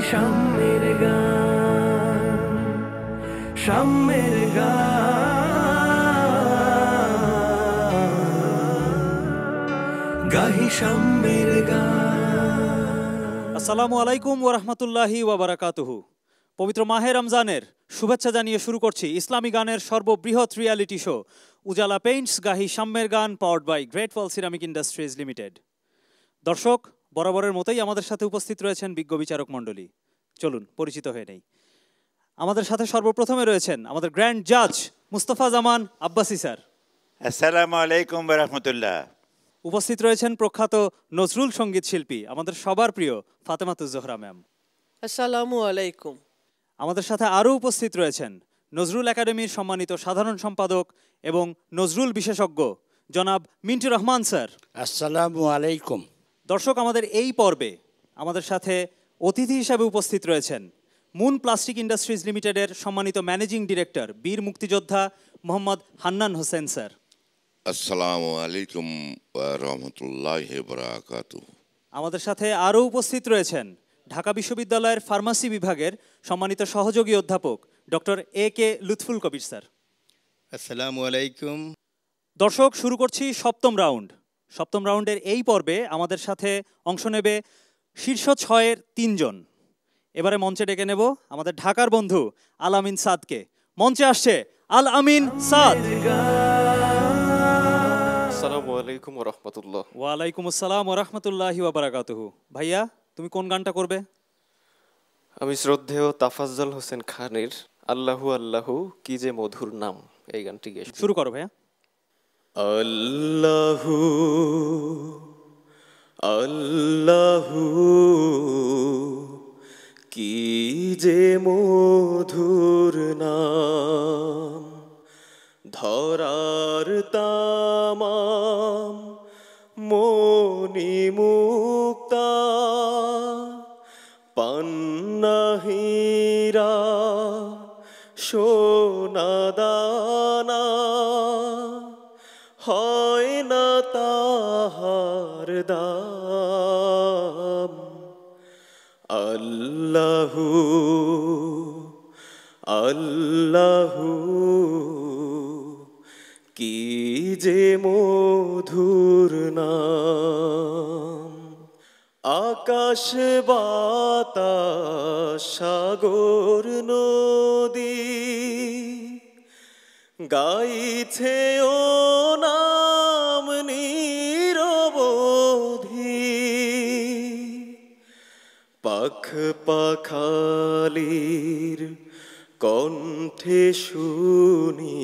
সাম্যের গান, সাম্যের গান, গাহি সাম্যের গান। আসসালামু আলাইকুম ওয়া রাহমাতুল্লাহি ওয়া বারাকাতুহু। পবিত্র মাহে রমজানের শুভেচ্ছা জানিয়ে শুরু করছি ইসলামী গানের সর্ববৃহৎ রিয়ালিটি শো উজালা পেইন্টস গাহি সাম্যের গান, powered by Great Wall Ceramic Industries Limited. দর্শক, বরাবরের মতোই আমাদের সাথে উপস্থিত রয়েছেন বিজ্ঞ বিচারক মণ্ডলী। চলুন পরিচিত হয়ে নেই। আমাদের সাথে সর্বপ্রথমে রয়েছেন আমাদের গ্র্যান্ড জাজ মুস্তফা জামান আব্বাসী স্যার। আসসালামু আলাইকুম ওয়া রাহমাতুল্লাহ। উপস্থিত রয়েছেন প্রখ্যাত নজরুল সঙ্গীত শিল্পী আমাদের সবার প্রিয় ফাতেমাতুজ জোহরা ম্যাম। আসসালামু আলাইকুম। আমাদের সাথে আরও উপস্থিত রয়েছেন নজরুল একাডেমির সম্মানিত সাধারণ সম্পাদক এবং নজরুল বিশেষজ্ঞ জনাব মিন্টু রহমান স্যার। আসসালামু আলাইকুম। দর্শক, আমাদের এই পর্বে আমাদের সাথে অতিথি হিসাবে উপস্থিত রয়েছেন মুন প্লাস্টিক ইন্ডাস্ট্রিজ লিমিটেডের সম্মানিত ম্যানেজিং ডিরেক্টর বীর মুক্তিযোদ্ধা মোহাম্মদ হান্নান হোসেন স্যার। আসসালামু আলাইকুম ওয়া রাহমাতুল্লাহি ওয়া বারাকাতুহু। আমাদের সাথে আরও উপস্থিত রয়েছেন ঢাকা বিশ্ববিদ্যালয়ের ফার্মাসি বিভাগের সম্মানিত সহযোগী অধ্যাপক ডক্টর A.K. লুৎফুল কবির স্যার। আসসালামু আলাইকুম। দর্শক, শুরু করছি সপ্তম রাউন্ড। সপ্তম রাউন্ডের এই পর্বে আমাদের সাথে অংশ নেবে শীর্ষ 6-এর 3 জন। এবারে মঞ্চে ডেকে নেব আমাদের ঢাকার বন্ধু আল আমিন সাদকে। মঞ্চে আসছে আল আমিন সাদ। আসসালামু আলাইকুম ওয়া রাহমাতুল্লাহ। ওয়ালাইকুম আসসালাম ওয়া রাহমাতুল্লাহি ওয়া বারাকাতুহু। ভাইয়া, তুমি কোন গানটা করবে? আমি শ্রদ্ধেয় তাফাজ্জল হোসেন খানের আল্লাহু আল্লাহু কি যে মধুর নাম, এই গানটি গেয়ে শুরু করো ভাইয়া। আল্লাহু আল্লাহু কি যে মধুর নাম, ধরার তামাম মনি মুক্তা পান্নাহীরা সোনা দানা, হয় না তাহার দাম। আল্লাহু আল্লাহু কি যে মধুর নাম, আকাশ বাতাস সাগর নদী গাইছে ও নাম নিরবধি, পাখ পাখালির কণ্ঠে শুনি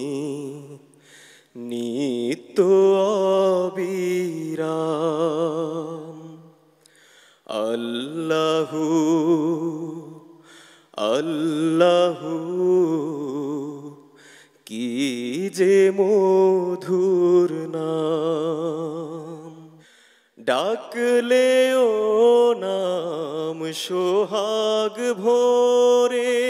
নিত্য অবিরাম। আল্লাহু আল্লাহু কি যে মধুর নাম, ডাকলে ও নাম সোহাগ ভোরে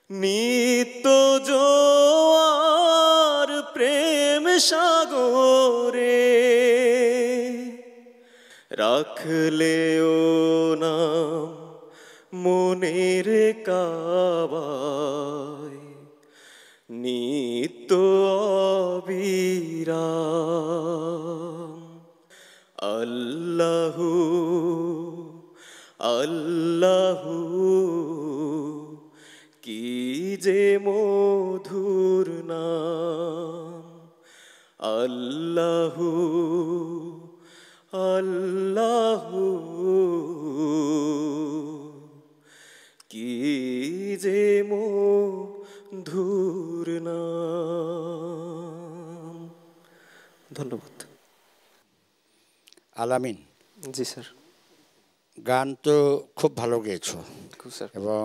নিত্য জোয়ার প্রেম সাগরে, রাখলে ও নাম মনের কাবায় নিত্য অবিরাম। আল্লাহু আল্লাহু কি যে মধুর নাম, আল্লাহু আল্লাহু কি যে মধুর নাম। ধন্যবাদ। আল আমিন। জি স্যার। গান তো খুব ভালো গেয়েছো স্যার, এবং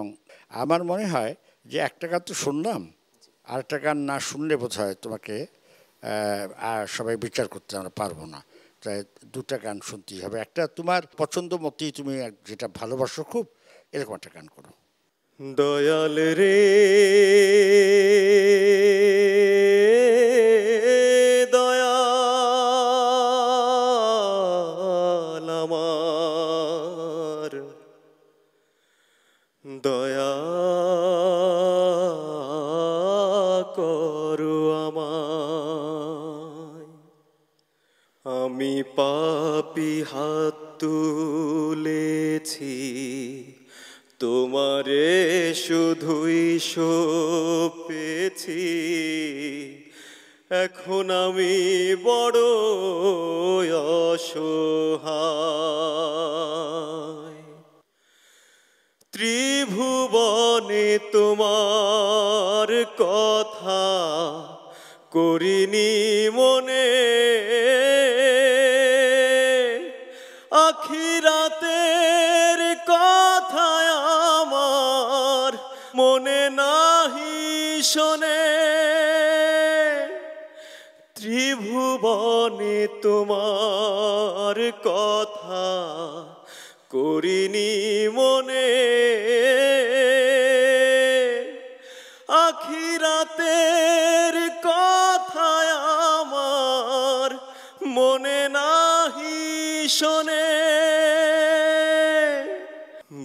আমার মনে হয় যে একটা গান তো শুনলাম, আরেকটা গান না শুনলে বোধ হয় তোমাকে আর সবাই বিচার করতে আমরা পারবো না। তাই দুটা গান শুনতেই হবে। একটা তোমার পছন্দ মতেই তুমি যেটা ভালোবাসো খুব, এরকম একটা গান করো। দয়াল রে দয়াল আমার আমায়। আমি পাপী হাত তুলেছি, তোমারে শুধুই সঁপেছি। এখন আমি বড় অসহায়। ত্রিভুবনে তোমার কথা করিনি মনে, আখিরাতের কথা আমার মনে নাহি শোনে। ত্রিভুবনে তোমার কথা করিনি মনে, আখিরাতের কথা আমার মনে নাহি শোনে।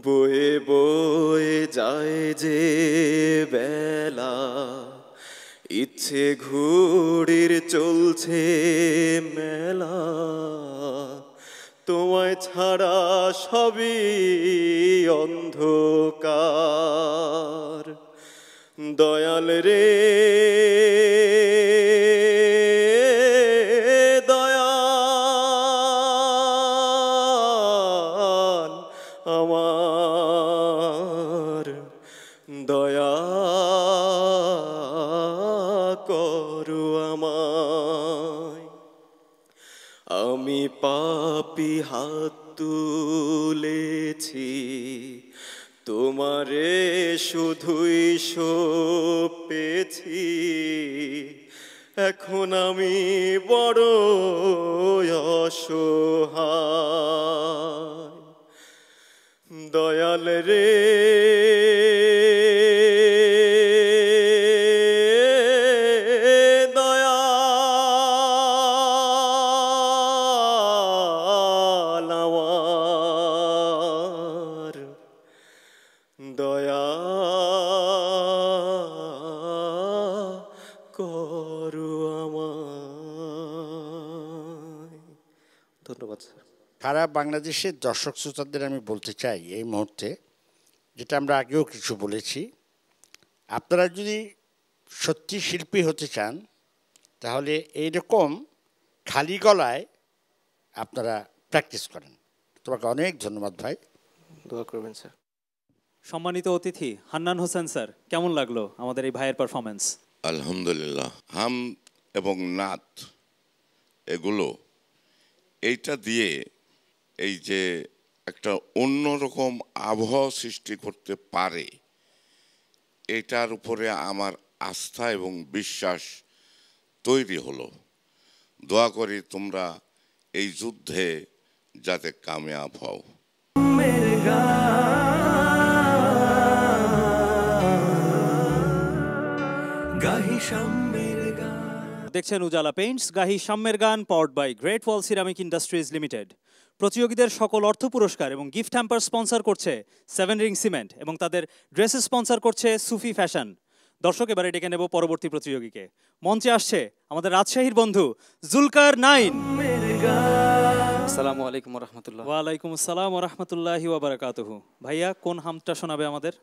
বয়ে বয়ে যায় যে বেলা, ইচ্ছে ঘুড়ির চলছে মেলা। তোমায় ছাড়া সবই অন্ধকার। দয়াল রে দয়াল আমার, দয়া করো আমায়। আমি পাপী হাত তুলেছি, তোমারে শুধুই সঁপেছি। এখন আমি বড় অসহায়। দয়াল রে দয়াল আমার, দয়া করো আমায়। ধন্যবাদ স্যার। সারা বাংলাদেশের দর্শক শ্রোতাদের আমি বলতে চাই এই মুহূর্তে, যেটা আমরা আগেও কিছু বলেছি, আপনারা যদি সত্যি শিল্পী হতে চান তাহলে এইরকম খালি গলায় আপনারা প্র্যাকটিস করেন। তোমাকে অনেক ধন্যবাদ ভাই। দোয়া করবেন স্যার। সম্মানিত অতিথি হান্নান হোসেন স্যার, কেমন লাগলো আমাদের এই ভাইয়ের পারফরমেন্স? আলহামদুলিল্লাহ। হাম এবং নাত এগুলো এইটা দিয়ে এই যে একটা অন্যরকম আবহাওয়া সৃষ্টি করতে পারে, এটার উপরে আমার আস্থা এবং বিশ্বাস তৈরি হলো। দোয়া করি তোমরা এই যুদ্ধে যাতে কামিয়াব হও। मेरे গাহি শামের গান। দেখছেন উজালা পেইন্টস গাহি সাম্যের গান, powered by Great Wall Ceramic Industries Limited. প্রতিযোগীদের সকল অর্থ পুরস্কার এবং গিফট হ্যাম্পার স্পন্সর করছে 7 রিং সিমেন্ট এবং তাদের ড্রেস স্পন্সর করছে সুফি ফ্যাশন। দর্শক, এবারে ডেকে নেব পরবর্তী প্রতিযোগীকে। মঞ্চে আসছে আমাদের রাজশাহীর বন্ধু জুলকার নাইন। আসসালামু আলাইকুম রহমতুল্লাহ। ওয়ালাইকুম আসসালাম ওয়া রাহমাতুল্লাহি ওয়া বারাকাতুহু। ভাইয়া, কোন হামদটা শোনাবে আমাদের?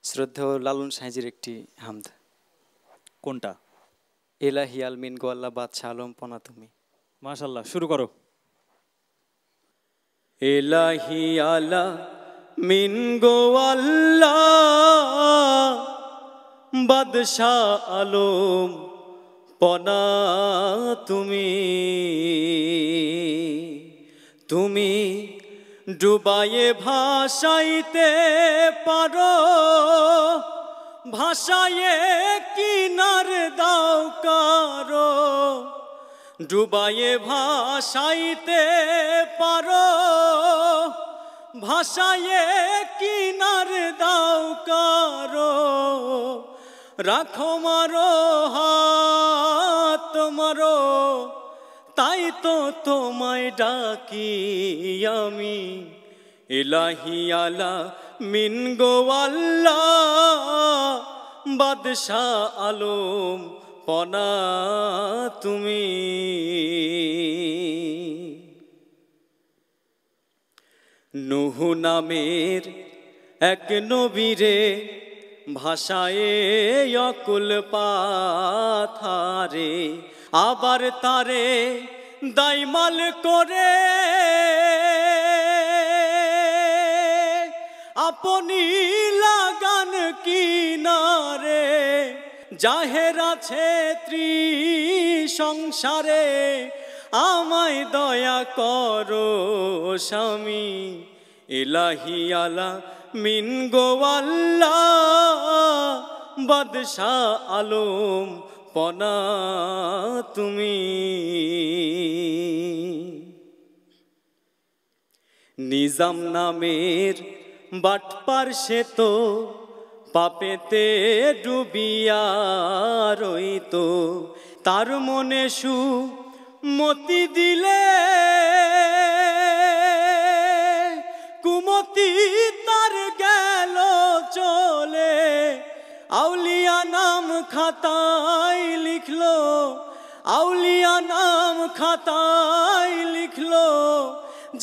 শ্রদ্ধেয় লালন সাইজির একটি হামদ। কোনটা? এলাহি আলমিন গো আল্লাহ বাদশা আলম পনা তুমি। মাশাআল্লাহ, শুরু করো। এলাহি আলা মিন গো আল্লাহ বাদশা আলম পনা তুমি। তুমি ডুবায়ে ভাসাইতে পারো, ভাসায়ে কিনার দাও কারো। ডুবায়ে ভাসাইতে পারো, ভাসায়ে কিনার দাও কারো। রাখো মারো হাত মারো, তাই তো তোমায় ডাকি আমি। ইলাহি আলা মিন গো আল্লাহ বাদশা আলম পনা তুমি। নূহ নামের এক নবীরে ভাষায় অকুল পাথারে, আবার তারে দাইমাল করে আপনি লাগান কিনারে। জাহের আছে সংসারে, আমায় দয়া করো স্বামী। ইলাহি আলা মিন গো আল্লাহ, বাদশাহ আলম পনা তুমি। নিজাম নামের বাটপার সে তো পাপেতে ডুবিয়া রইতো, তার মনে সুমতি দিলে কুমতি তার গেল চলে। আউলিয়া নাম খাতায় লিখলো, আউলিয়া নাম খাতায় লিখলো,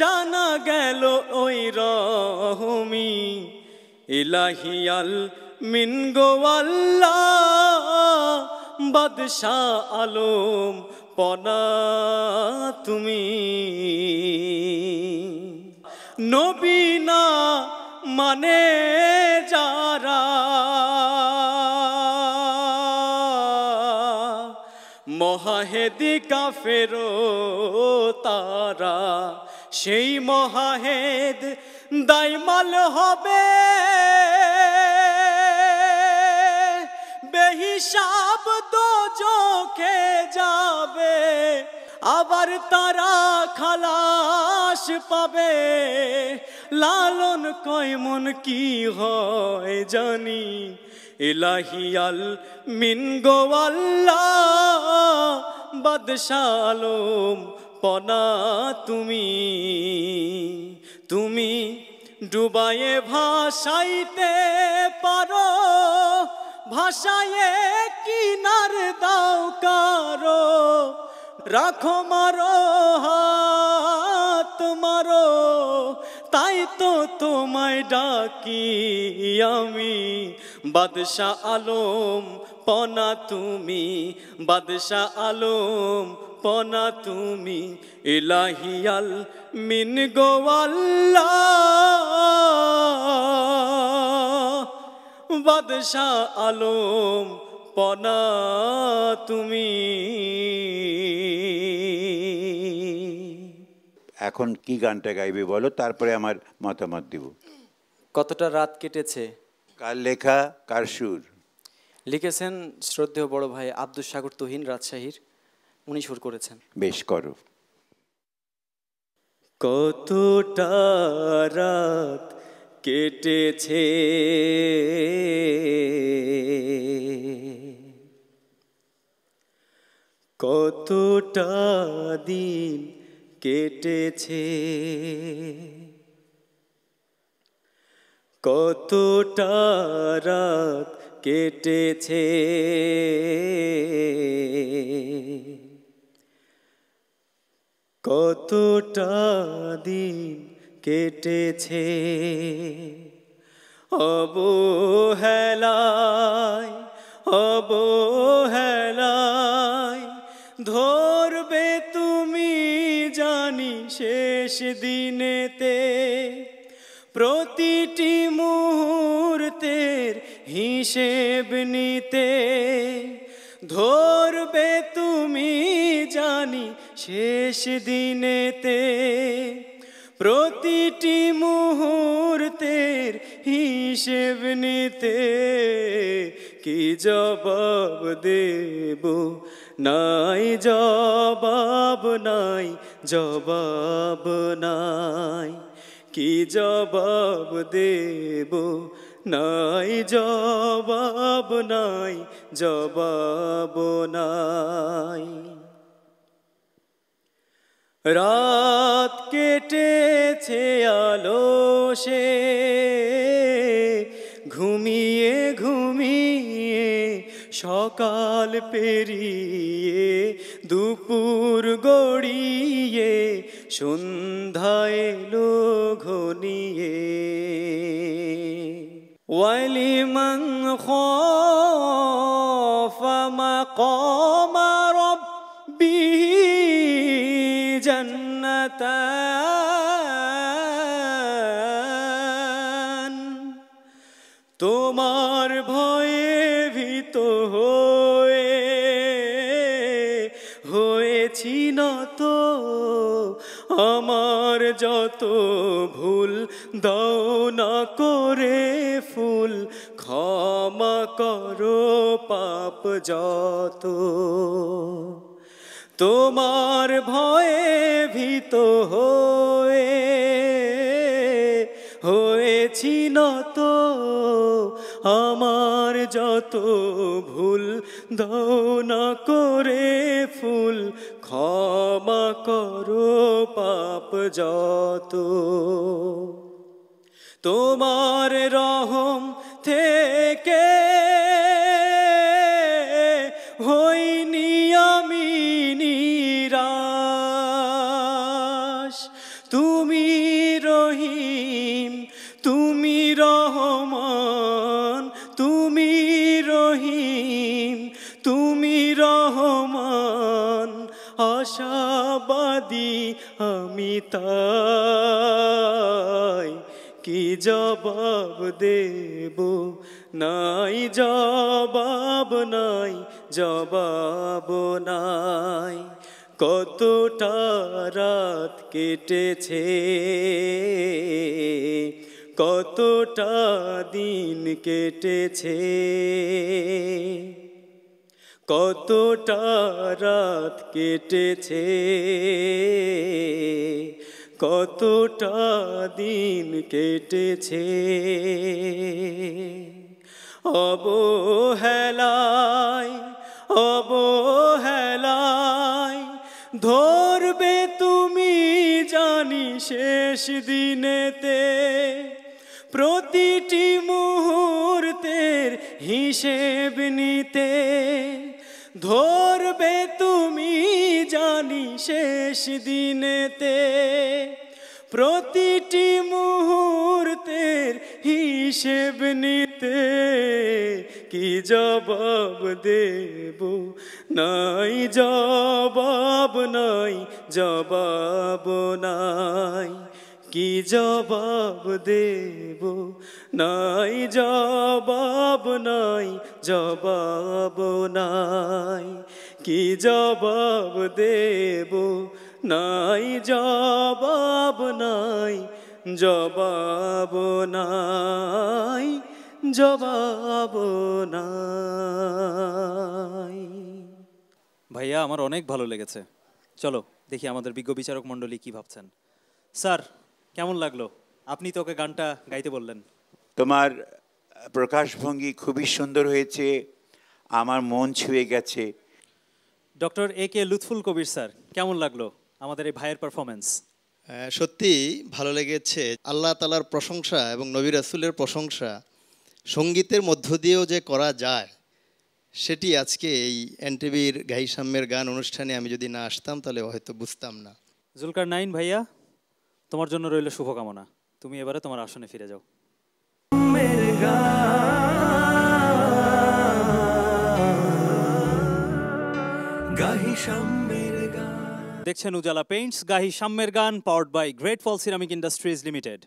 জানা গেল ওই রহমি। ইলাহিয়াল মিন গো আল্লাহ, বাদশাহ আলম পনা তুমি। নবী না মানে যারা মহাহেদি কাফেরো তারা, সেই মহাহেদ দাইমাল হবে বেহিসাব দোজখে যাবে। আবার তারা খালাস পাবে, লালন কয় মন কি হয় জানি। ইলাহিয়াল মিন গো আল্লাহ, বাদশাহ আলম পনা তুমি। তুমি ডুবায়ে ভাসাইতে পারো, ভাসায়ে কিনার দাও কারো। রাখো মারো হাত মারো, তাই তো তোমায় ডাকি আমি। বাদশাহ আলম পনা তুমি, বাদশাহ আলম পনা তুমি। ইলাহিয়াল মিন গো আল্লাহ, বাদশাহ আলম পনা তুমি। এখন কি গানটা গাইবে বলো, তারপরে আমার মতামত দিব। কতটা রাত কেটেছে? কার লেখা, কার সুর? লিখেছেন শ্রদ্ধেয় বড় ভাই আব্দুস সাগর তুহিন রাজশাহীর, উনি সুর করেছেন। বেশ করো। কতটা রাত কেটেছে কতটা দিন কেটেছে, কতটা রাত কেটেছে, কতটা দিন কেটেছে। অবহেলায় অবহেলায় ধরবে তুমি জানি শেষ দিনেতে। প্রতিটি মুহূর্তের হিসেব নিতে ধরবে তুমি জানি শেষ দিনেতে। প্রতিটি মুহূর্তের হিসেব নিতে কি জবাব দেব, নাই জবাব নাই, জবাব নাই। কি জবাব দেব, নাই জবাব নাই, জবাব নাই। রাত কেটেছে আলসে, ঘুমিয়ে ঘুমিয়ে সকাল পেরিয়ে দুপুর গড়িয়ে সন্ধ্যা এলো ঘনিয়ে ওয়ালিমান খাফা মাকামা রাব্বিহি জান্নাতান তোমার ভয়ে ভীত হয়েছি নত আমার যত ভুল দাও না করে ফুল ক্ষমা করো পাপ যত তোমার ভয়ে ভীত হয়েছি নত আমার যত ভুল দাও না করে ফুল ক্ষমা করো পাপ যত তোমার রহম থেকে হইনি আমি নিরাশ তুমি রহিম তুমি রহমান তুমি রহিম তুমি রহমান আশাবাদী আমি তাই কি জবাব দেব নাই জবাব নাই জবাব নাই কতটা রাত কেটেছে কতটা দিন কেটেছে কতটা রাত কেটেছে কতটা দিন কেটেছে অবহেলায় অবহেলায় ধরবে তুমি জানি শেষ দিনেতে প্রতিটি মুহূর্তের হিসেব নিতে ধরবে তুমি জানি শেষ দিনেতে প্রতিটি মুহূর্তের হিসেব নিতে কি জবাব দেব নাই জবাব নাই জবাব নাই কি জবাব দেব নাই জবাব নাই জবাব নাই কি জবাব দেব নাই জবাব নাই জবাব নাই জবাব নাই ভাইয়া আমার অনেক ভালো লেগেছে। চলো দেখি আমাদের বিজ্ঞ বিচারক মণ্ডলী কি ভাবছেন। স্যার কেমন লাগলো? আপনি তো ওকে গানটা গাইতে বললেন। তোমার প্রকাশভঙ্গি খুবই সুন্দর হয়েছে, আমার মন ছুঁয়ে গেছে। Doctor A K Lutful Kabir sir কেমন লাগলো আমাদের এই ভাইয়ের পারফরমেন্স? সত্যি ভালো লেগেছে। আল্লাহ তাআলার প্রশংসা এবং নবী রাসূলের প্রশংসা সঙ্গীতের মধ্য দিয়েও যে করা যায়, সেটি আজকে এই এনটিভির গাহি সাম্যের গান অনুষ্ঠানে আমি যদি না আসতাম তাহলে হয়তো বুঝতাম না। জুলকারনাইন ভাইয়া, তোমার জন্য রইল শুভকামনা। তুমি এবারে তোমার আসনে ফিরে যাও। मेरे গাহি সাম্যের গান। দেখছেন উজালা পেইন্টস গাহি সাম্যের গান, powered by Great Wall Ceramic Industries Limited.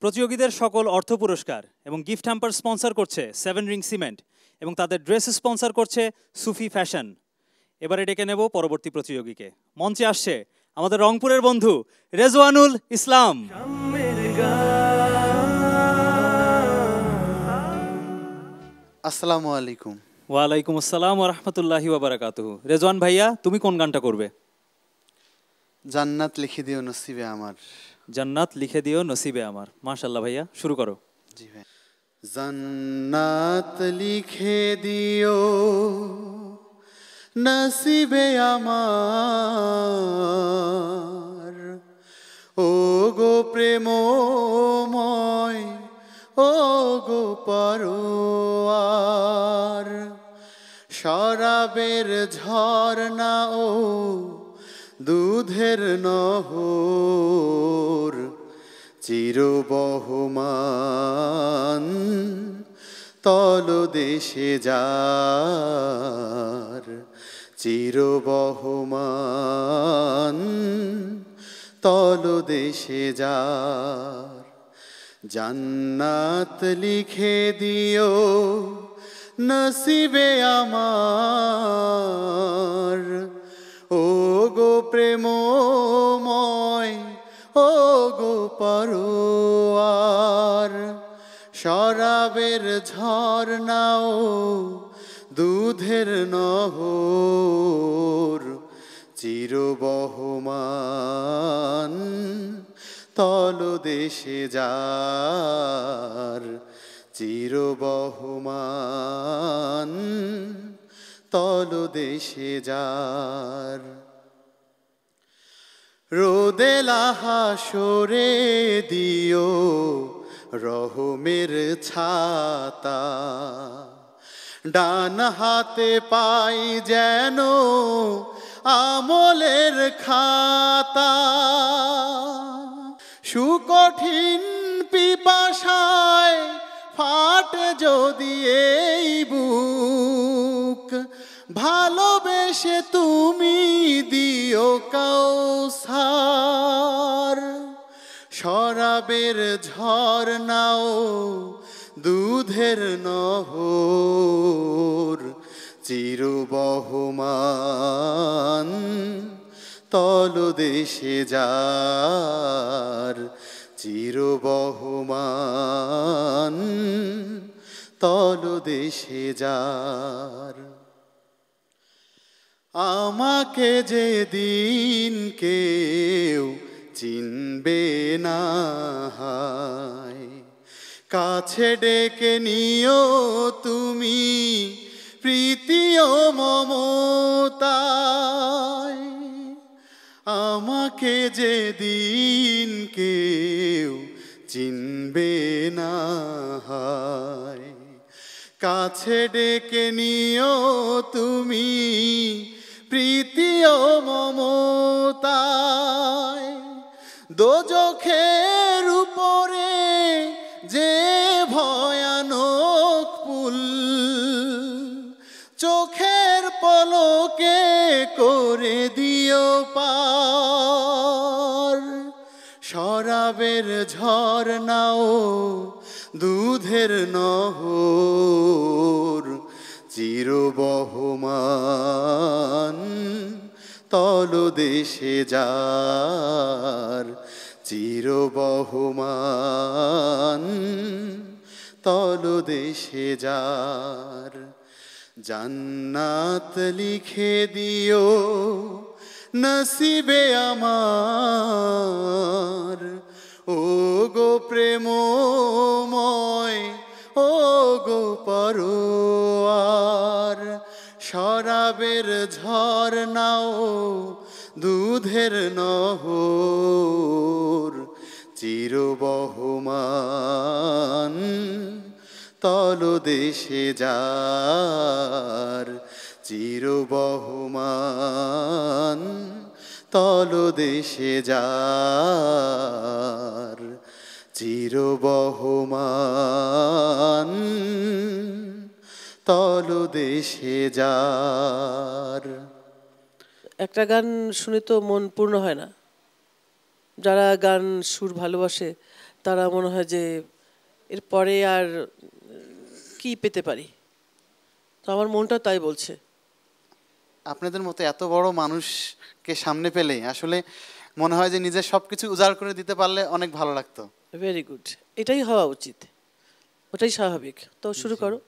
প্রতিযোগীদের সকল অর্থ পুরস্কার এবং গিফট হ্যাম্পার স্পন্সর করছে 7 রিং সিমেন্ট এবং তাদের ড্রেস স্পন্সর করছে সুফি ফ্যাশন। এবারে ডেকে নেব পরবর্তী প্রতিযোগীকে। মঞ্চে আসছে আমাদের রংপুরের বন্ধু রেজওয়ানুল ইসলাম। আসসালামু আলাইকুম। ওয়ালাইকুম আসসালাম ওয়া রাহমাতুল্লাহি ওয়া বারাকাতুহু। রেজওয়ান ভাইয়া, তুমি কোন গানটা করবে? জান্নাত লিখে দিও নসিবে আমার। জান্নাত লিখে দিও নসিবে আমার। মাশাআল্লাহ ভাইয়া, শুরু করো। জি ভাই। জান্নাত লিখে দিও নসিবে আমার, ও গো প্রেমময় ও গো পরোয়ার, সরাবের ঝর্ণা ও দুধের নহর চিরবহমান তলদেশে যার চিরবহমান তলদেশে যার জান্নাত লিখে দিও নসিবে আমার ও গো প্রেমময় ও গো পরোয়ার শরাবের ঝর্ণাও দুধের নহর চিরবহমান তলদেশে যার চিরবহমান তলদেশে যার রোদেলা হাসরে দিও রহমের ছাতা ডান হাতে পাই যেন আমলের খাতা সুকঠিন পিপাসায় ফাটে যদি এই বুক ভালোবেসে তুমি দিও কাউসার শরাবের ঝর্ণাও দুধের নহর চিরবহমান তলদেশে যার চিরবহমান তলদেশে যার আমাকে যেদিন কেউ চিনবে না কাছে ডেকে নিও তুমি প্রীতি ও মমতায় আমাকে যেদিন কেউ চিনবে না কাছে ডেকে নিও তুমি প্রীতি ও মমতায় দোজখের উপরে যে ভয়ানক পুল চোখের পলকে করে দিও পার শরাবের ঝর্ণাও দুধের নহর চিরবহমান তলদেশে যার চিরবহমান তলদেশে যার জান্নাত লিখে দিও নসিবে আমার ও গো প্রেমময় ও গো পরোয়ার শরাবের ঝর্ণাও দুধের নহর চিরবহমান তলদেশে যার চিরবহমান তলদেশে যার চিরবহমান তলদেশে যার। একটা গান শুনে তো মন পূর্ণ হয় না, যারা গান সুর ভালোবাসে তারা মনে হয় যে এরপরে আর কি পেতে পারি, তো আমার মনটা তাই বলছে। আপনাদের মতো এত বড় মানুষকে সামনে পেলে আসলে মনে হয় যে নিজের সবকিছু উজাড় করে দিতে পারলে অনেক ভালো লাগতো। ভেরি গুড, এটাই হওয়া উচিত, ওটাই স্বাভাবিক। তো শুরু করো।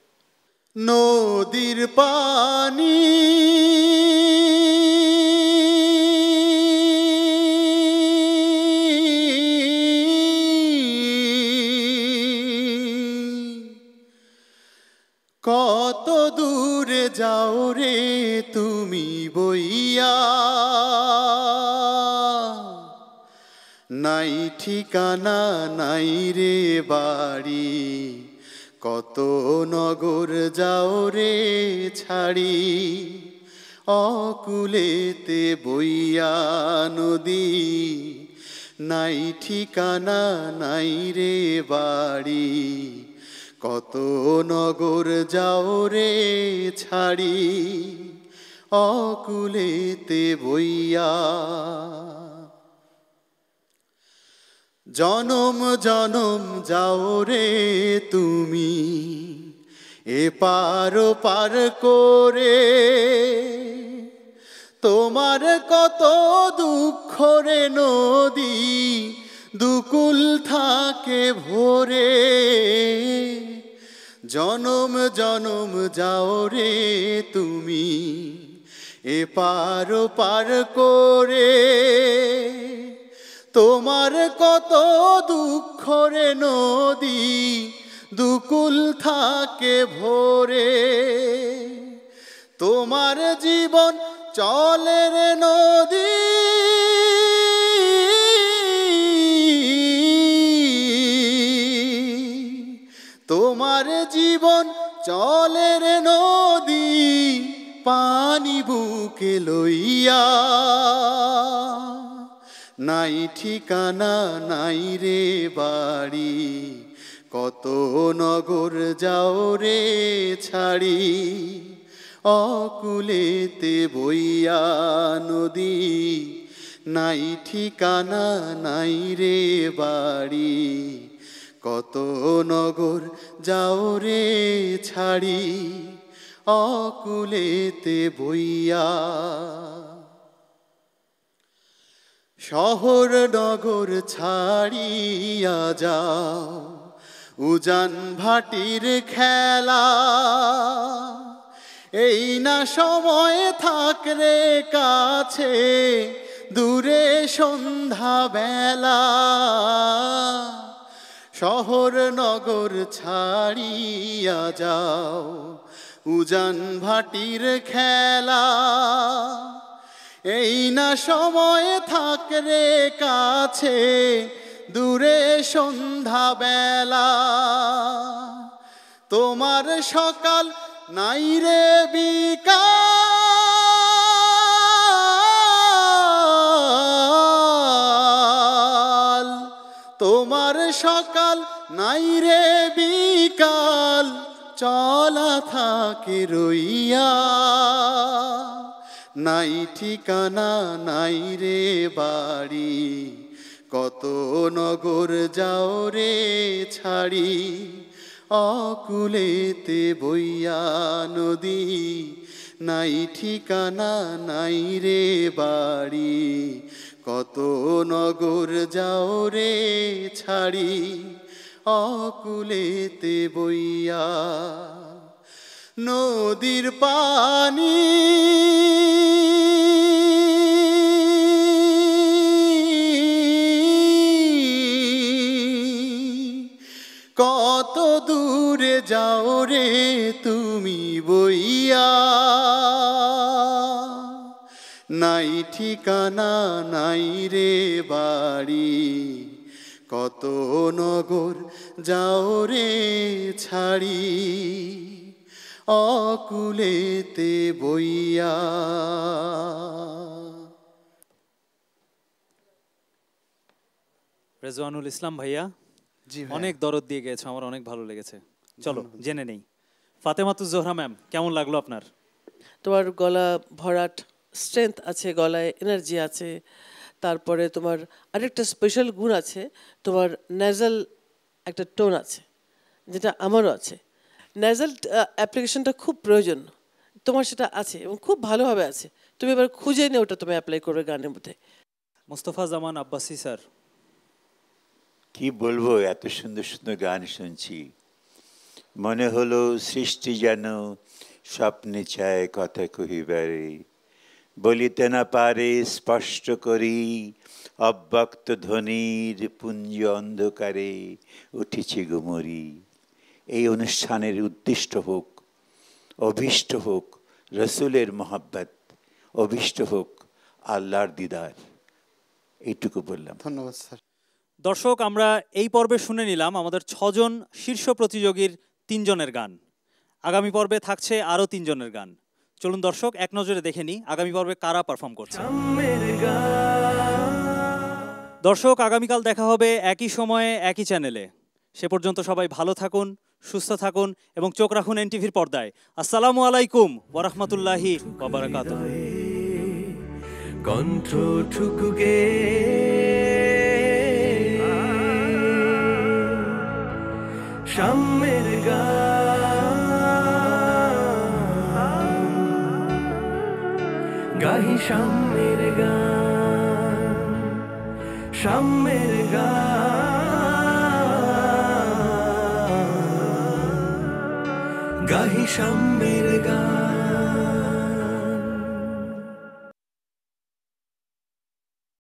নদীর পানি কত দূরে যাও রে তুমি বইয়া, নাই ঠিকানা নাই রে বাড়ি, কত নগর যাও রে ছাড়ি, অকুলেতে বইয়া নদী, নাই ঠিকানা নাই রে বাড়ি, কত নগর যাও রে ছাড়ি, অকুলেতে বইয়া। জনম জনম যাও রে তুমি এপার পার করে, তোমার কত দুঃখ রে নদী দুকুল থাকে ভরে। জনম জনম যাও রে তুমি এপার পার করে, তোমার কত দুঃখ রে নদী দুকুল থাকে ভরে। তোমার জীবন চলে রে নদী, তোমার জীবন চলে রে নদী পানি বুকে লইয়া। নাই ঠিকানা নাই রে বাড়ি, কত নগর যাও রে ছাড়ি, অকুলেতে বইয়া নদী, নাই ঠিকানা নাই রে বাড়ি, কত নগর যাও রে ছাড়ি, অকুলেতে বইয়া। শহর নগর ছাড়িয়া যাও উজান ভাটির খেলা, এই না সময় থাক রে কাছে দূরে সন্ধ্যা বেলা। শহর নগর ছাড়িয়া যাও উজান ভাটির খেলা, এই না সময় থাক রে কাছে দূরে সন্ধ্যা বেলা। তোমার সকাল নাই রে বিকাল, তোমার সকাল নাই রে বিকাল, চলা থাকে রইয়া। নাই ঠিকানা নাই রে বাড়ি, কত নগর যাও রে ছাড়ি, অকুলেতে বইয়া নদী, নাই ঠিকানা নাই রে বাড়ি, কত নগর যাও রে ছাড়ি, অকুলেতে বইয়া। নদীর পানি কত দূরে যাও রে তুমি বইয়া, নাই ঠিকানা নাই রে বাড়ি, কত নগর যাও রে ছাড়ি, অকুলেতে বইয়া। রেজওয়ানুল ইসলাম ভাইয়া জি ভাই। অনেক দরদ দিয়ে গেছে, আমার অনেক ভালো লেগেছে। চলো জেনে নেই, ফাতেমাতুজ জোহরা ম্যাম কেমন লাগলো আপনার? তোমার গলা ভরাট, স্ট্রেংথ আছে, গলায় এনার্জি আছে। তারপরে তোমার আরেকটা স্পেশাল গুণ আছে, তোমার নেজাল একটা টোন আছে, যেটা আমারও আছে। নেজাল অ্যাপ্লিকেশনটা খুব প্রয়োজন, তোমার সেটা আছে এবং খুব ভালোভাবে আছে। তুমি এবার খুঁজে নিয়ে ওটা তুমি অ্যাপ্লাই করবে গানের মধ্যে। মুস্তফা জামান আব্বাসি স্যার, কি বলবো, এত সুন্দর সুন্দর গান শুনছি, মনে হলো সৃষ্টি যেন স্বপ্নে চায় কথা কহিবারে, বলিতে না পারে স্পষ্ট করি, অব্যক্ত ধ্বনির পুঞ্জ অন্ধকারে উঠেছে গুমরি। এই অনুষ্ঠানের উদ্দিষ্ট হোক, অভীষ্ট হোক রসুলের মহাব্বত, অভীষ্ট হোক আল্লাহর দিদার। এইটুকু বললাম। ধন্যবাদ স্যার। দর্শক আমরা এই পর্বে শুনে নিলাম আমাদের 6 জন শীর্ষ প্রতিযোগীর 3 জনের গান। আগামী পর্বে থাকছে আরও 3 জনের গান। চলুন দর্শক এক নজরে দেখে নিই আগামী পর্বে কারা পারফর্ম করছে। দর্শক আগামীকাল দেখা হবে একই সময়ে একই চ্যানেলে। সে পর্যন্ত সবাই ভালো থাকুন, সুস্থ থাকুন এবং চোখ রাখুন এনটিভির পর্দায়। আসসালামু আলাইকুম ওয়া রাহমাতুল্লাহি ওয়া বারাকাতুহু। কণ্ঠ ঠুকুকে সাম্যের গান গাহি, সাম্যের গান, সাম্যের গান গাহি, সাম্যের